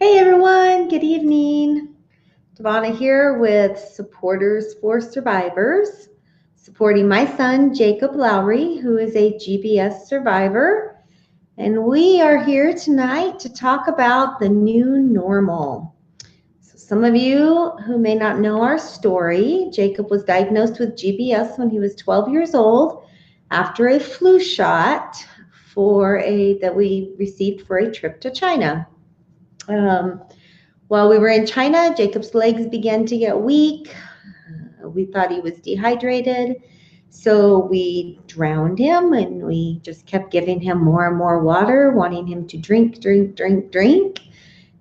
Hey everyone, good evening. Devana here with Supporters for Survivors, supporting my son Jacob Lowry, who is a GBS survivor. And we are here tonight to talk about the new normal. So some of you who may not know our story, Jacob was diagnosed with GBS when he was 12 years old after a flu shot that we received for a trip to China. Um, while we were in China, Jacob's legs began to get weak. We thought he was dehydrated. So we drowned him and we just kept giving him more and more water, wanting him to drink, drink, drink, drink,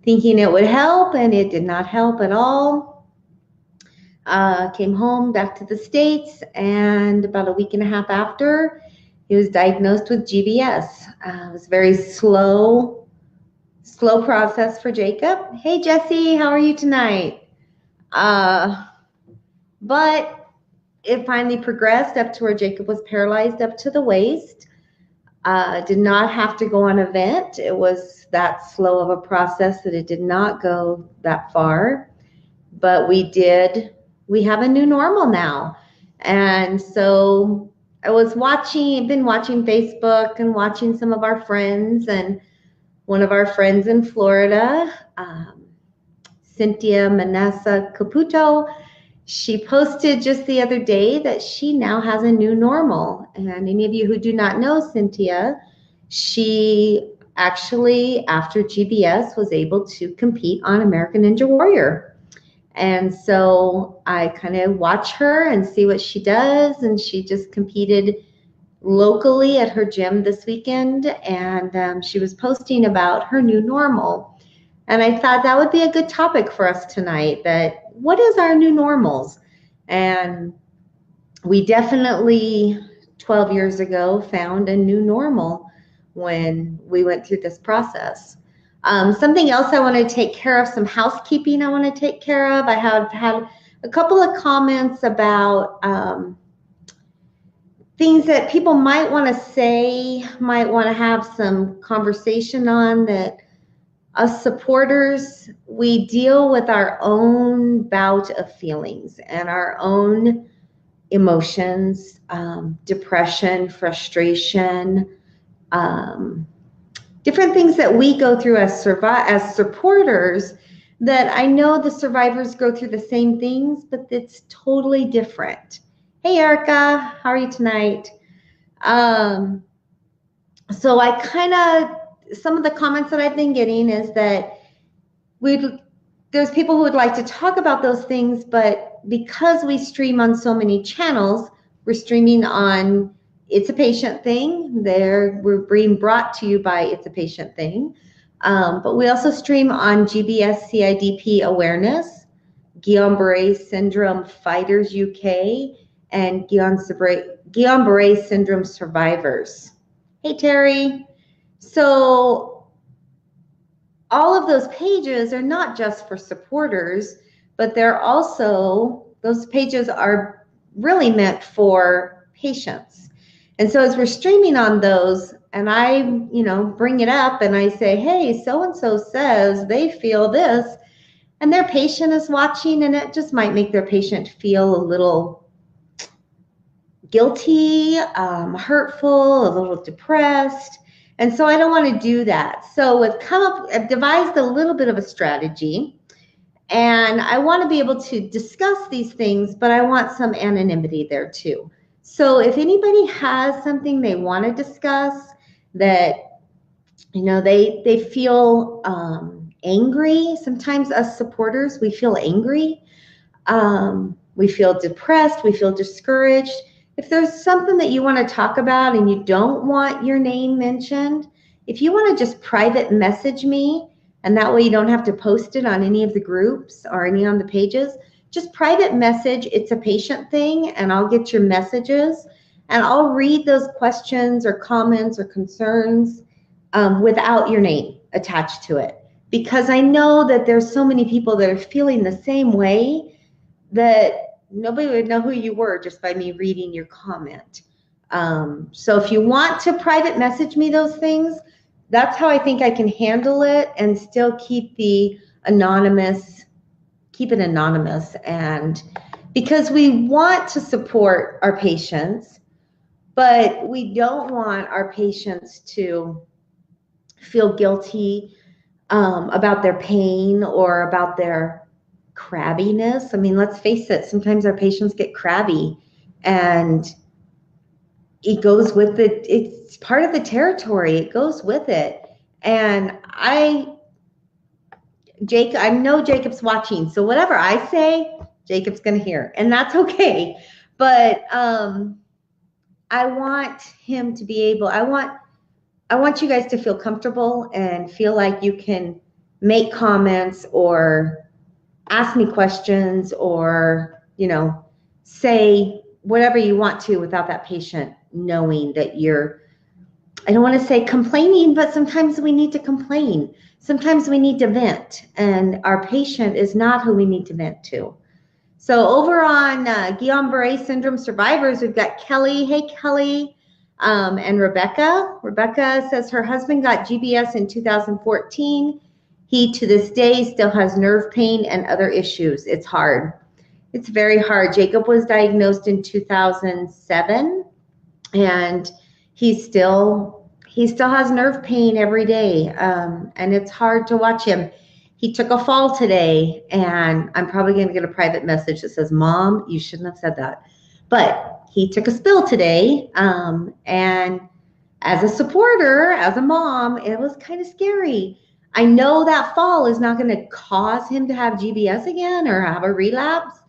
thinking it would help, and it did not help at all. Came home back to the States, and about a week and a half after, he was diagnosed with GBS. It was very slow process for Jacob. Hey, Jesse, how are you tonight? Uh, but it finally progressed up to where Jacob was paralyzed up to the waist. Did not have to go on a vent. It was that slow of a process that it did not go that far. But we have a new normal now. And so been watching Facebook and watching some of our friends, and one of our friends in Florida, Cynthia Manessa Caputo, she posted just the other day that she now has a new normal. And any of you who do not know Cynthia, she actually, after GBS, was able to compete on American Ninja Warrior. And so I kind of watch her and see what she does. And she just competed locally at her gym this weekend, and she was posting about her new normal. And I thought that would be a good topic for us tonight, that what is our new normals? And we definitely 12 years ago found a new normal when we went through this process. Something else I want to take care of, some housekeeping I want to take care of. I have had a couple of comments about things that people might want to say, might want to have some conversation on, that us supporters, we deal with our own bout of feelings and our own emotions, depression, frustration, different things that we go through as supporters, that I know the survivors go through the same things, but it's totally different. Hey, Erica, how are you tonight? Um, so some of the comments that I've been getting is that there's people who would like to talk about those things, but because we stream on so many channels, we're streaming on It's a Patient Thing. We're being brought to you by It's a Patient Thing. But we also stream on GBS CIDP Awareness, Guillain-Barré Syndrome Fighters UK, and Guillain-Barré Syndrome Survivors. Hey, Terry. So all of those pages are not just for supporters, but those pages are really meant for patients. And so as we're streaming on those, and I, bring it up and I say, hey, so-and-so says they feel this, and their patient is watching, and it just might make their patient feel a little guilty, hurtful, a little depressed. And so I don't want to do that. So I've devised a little bit of a strategy, and I want to be able to discuss these things, but I want some anonymity there too. So if anybody has something they want to discuss, that they feel angry. Sometimes us supporters, we feel angry. We feel depressed. We feel discouraged. If there's something that you want to talk about and you don't want your name mentioned, if you want to just private message me, and that way you don't have to post it on any of the groups or any on the pages, just private message It's a Patient Thing, and I'll get your messages, and I'll read those questions or comments or concerns without your name attached to it. Because I know that there's so many people that are feeling the same way, that nobody would know who you were just by me reading your comment. So if you want to private message me those things, that's how I think I can handle it and still keep it anonymous, and because we want to support our patients, but we don't want our patients to feel guilty about their pain or about their crabbiness. I mean, let's face it, sometimes our patients get crabby, and it goes with it. It's part of the territory. It goes with it. And I know Jacob's watching, so whatever I say, Jacob's going to hear, and that's okay. But I want him to be able. I want you guys to feel comfortable and feel like you can make comments or ask me questions or, say whatever you want to without that patient knowing that you're, I don't want to say complaining, but sometimes we need to complain. Sometimes we need to vent, and our patient is not who we need to vent to. So over on Guillain-Barré syndrome survivors, we've got Kelly. Hey, Kelly. And Rebecca. Rebecca says her husband got GBS in 2014. He, to this day, still has nerve pain and other issues. It's hard. It's very hard. Jacob was diagnosed in 2007, and he still has nerve pain every day, and it's hard to watch him. He took a fall today, and I'm probably going to get a private message that says, "Mom, you shouldn't have said that." But he took a spill today, and as a supporter, as a mom, it was kind of scary. I know that fall is not going to cause him to have GBS again or have a relapse,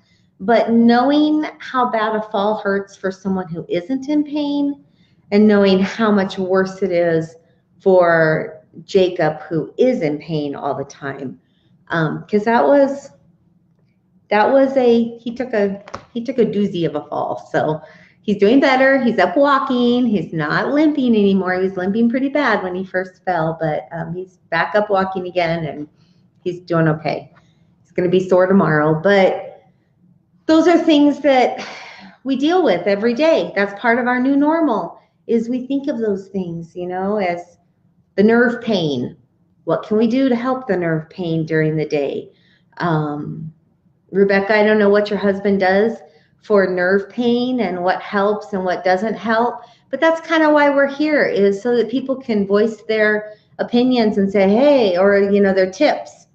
but knowing how bad a fall hurts for someone who isn't in pain, and knowing how much worse it is for Jacob, who is in pain all the time, because he took a doozy of a fall. So he's doing better. He's up walking. He's not limping anymore. He was limping pretty bad when he first fell, but he's back up walking again, and he's doing okay. He's going to be sore tomorrow, but those are things that we deal with every day. That's part of our new normal, is we think of those things, as the nerve pain. What can we do to help the nerve pain during the day? Rebecca, I don't know what your husband does for nerve pain and what helps and what doesn't help, but that's kind of why we're here, is so that people can voice their opinions and say, hey, or, their tips.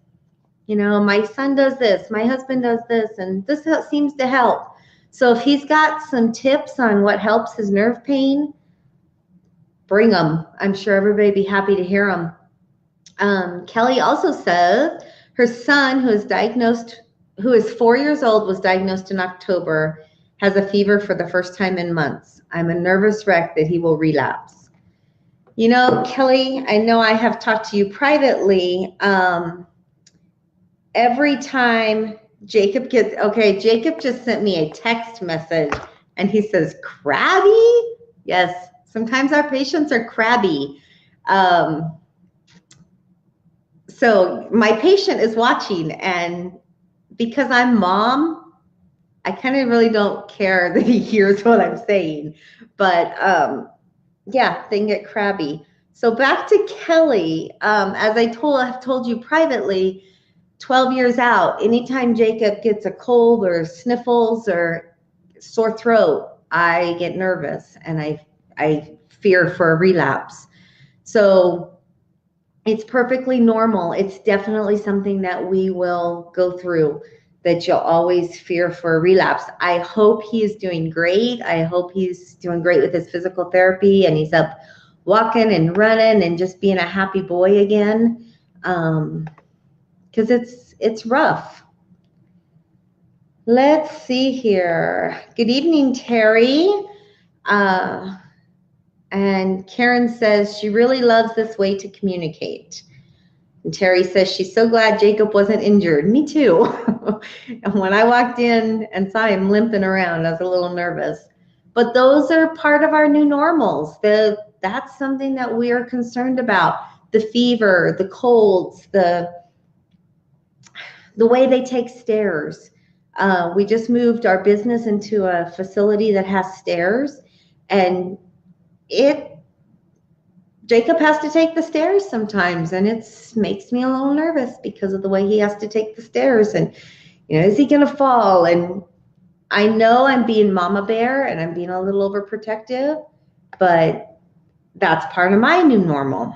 My son does this, my husband does this, and this seems to help. So if he's got some tips on what helps his nerve pain, bring them. I'm sure everybody would be happy to hear them. Kelly also says her son, who is 4 years old, was diagnosed in October, has a fever for the first time in months. I'm a nervous wreck that he will relapse. Kelly, I know I have talked to you privately. Every time Jacob just sent me a text message, and he says, crabby? Yes, sometimes our patients are crabby. So my patient is watching, and because I'm mom, I kind of really don't care that he hears what I'm saying. But yeah, they can get crabby. So back to Kelly. As I have told you privately, 12 years out, anytime Jacob gets a cold or sniffles or sore throat, I get nervous, and I fear for a relapse. So it's perfectly normal. It's definitely something that we will go through, that you'll always fear for a relapse. I hope he is doing great. I hope he's doing great with his physical therapy, and he's up walking and running and just being a happy boy again. Because it's rough. Let's see here. Good evening, Terry. And Karen says she really loves this way to communicate. And Terry says she's so glad Jacob wasn't injured. Me too. And when I walked in and saw him limping around, I was a little nervous. But those are part of our new normals. That's something that we are concerned about. The fever, the colds, the way they take stairs. We just moved our business into a facility that has stairs, and Jacob has to take the stairs sometimes, and it makes me a little nervous because of the way he has to take the stairs. And, is he going to fall? And I know I'm being mama bear and I'm being a little overprotective, but that's part of my new normal.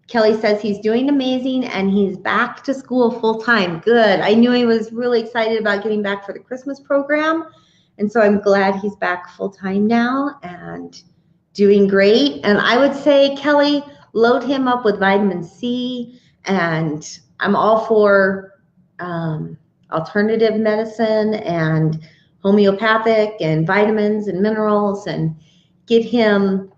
Kelly says he's doing amazing and he's back to school full time. Good. I knew he was really excited about getting back for the Christmas program. And so I'm glad he's back full time now and doing great. And I would say, Kelly, load him up with vitamin C. And I'm all for alternative medicine and homeopathic and vitamins and minerals, and get him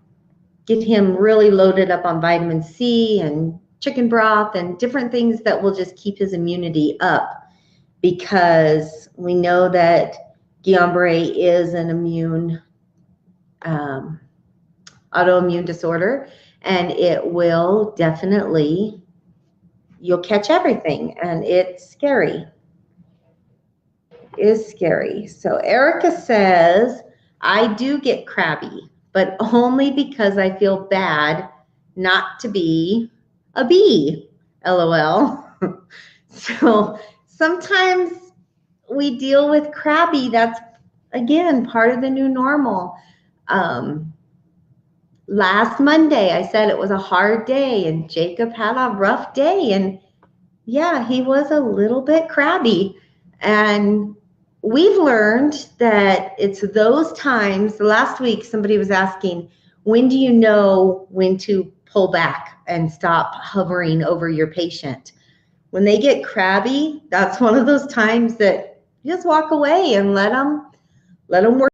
really loaded up on vitamin C and chicken broth and different things that will just keep his immunity up, because we know that Guillain-Barré is an autoimmune disorder, and it will definitely, you'll catch everything, and it's scary. It is scary. So Erica says, I do get crabby, but only because I feel bad not to be a bee, LOL. So sometimes we deal with crabby. That's, again, part of the new normal. Last Monday, I said it was a hard day, and Jacob had a rough day, and yeah, he was a little bit crabby. And we've learned that it's those times. Last week, somebody was asking, when do you know when to pull back and stop hovering over your patient? When they get crabby, that's one of those times that you just walk away and let them work.